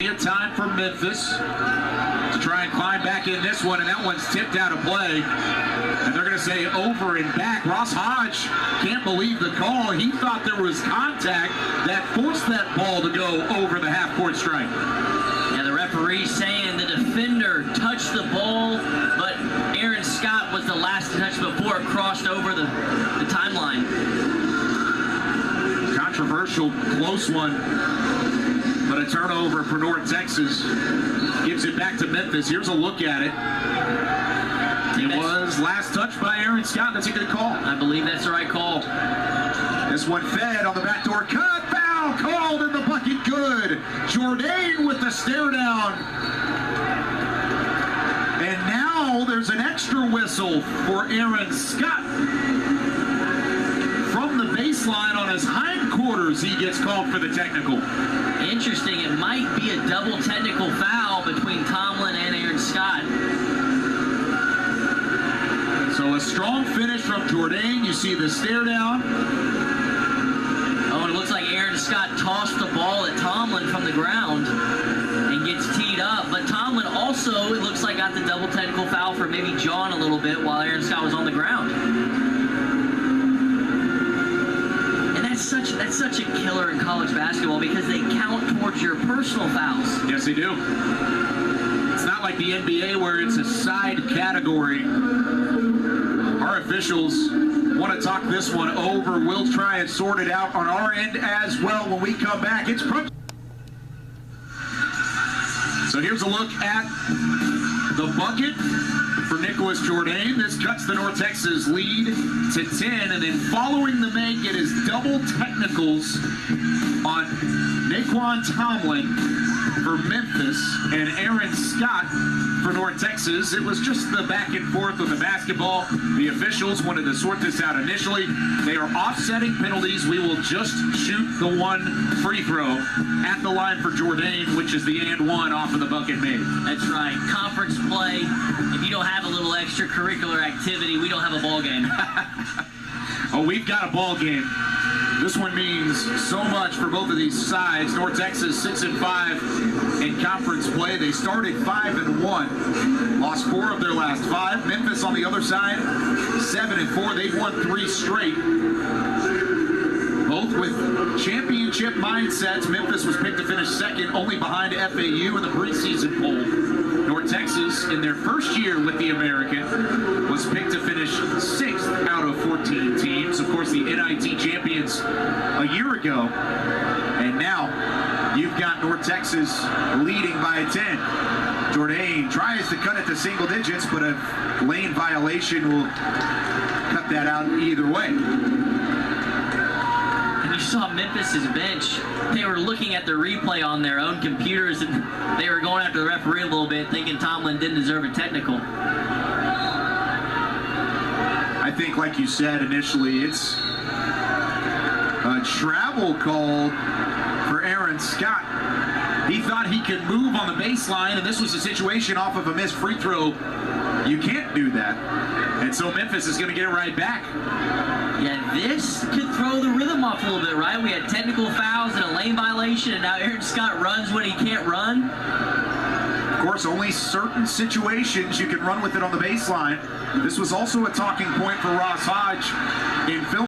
Time for Memphis to try and climb back in this one, and that one's tipped out of play. And they're going to say over and back. Ross Hodge can't believe the call. He thought there was contact that forced that ball to go over the half-court stripe. Yeah, the referee saying the defender touched the ball, but Aaron Scott was the last to touch before it crossed over the timeline. Controversial, close one. But a turnover for North Texas gives it back to Memphis. Here's a look at it. It was last touched by Aaron Scott. That's a good call. I believe that's the right call. This one fed on the backdoor cut. Foul called in the bucket. Good. Jourdain with the stare down. And now there's an extra whistle for Aaron Scott. From the baseline on his hindquarters, he gets called for the technical. Interesting, it might be a double technical foul between Tomlin and Aaron Scott. So a strong finish from Jourdain. You see the stare down. Oh, and it looks like Aaron Scott tossed the ball at Tomlin from the ground and gets teed up. But Tomlin also, it looks like, got the double technical foul for maybe John a little bit while Aaron Scott was on the ground. That's such a killer in college basketball because they count towards your personal fouls. Yes, they do. It's not like the NBA where it's a side category. Our officials want to talk this one over. We'll try and sort it out on our end as well when we come back. It's So here's a look at the bucket for Nicholas Jourdain. This cuts the North Texas lead to 10, and then following the make, it is double technicals on Nae'Qwan Tomlin for Memphis and Aaron Scott for North Texas. It was just the back and forth with the basketball. The officials wanted to sort this out initially. They are offsetting penalties. We will just shoot the one free throw at the line for Jourdain, which is the and one off of the bucket made. That's right. Conference play. If you don't have a little extracurricular activity, we don't have a ball game. Oh, we've got a ball game. This one means so much for both of these sides. North Texas 6-5 in conference play. They started 5-1, lost 4 of their last 5. Memphis on the other side, 7-4. They've won 3 straight. Both with championship mindsets. Memphis was picked to finish second, only behind FAU in the preseason poll. North Texas, in their first year with the American, was picked to finish 6th out of 14 teams. Of course, the NIT champions a year ago. And now, you've got North Texas leading by 10. Jourdain tries to cut it to single digits, but a lane violation will cut that out either way. You saw Memphis's bench. They were looking at the replay on their own computers, and they were going after the referee a little bit, thinking Tomlin didn't deserve a technical. I think, like you said initially, it's a travel call for Aaron Scott. He thought he could move on the baseline, and this was a situation off of a missed free throw. You can't do that. And so Memphis is going to get it right back. Yeah, this could throw the rhythm off a little bit, right? We had technical fouls and a lane violation, and now Aaron Scott runs when he can't run. Of course, only certain situations you can run with it on the baseline. This was also a talking point for Ross Hodge in film.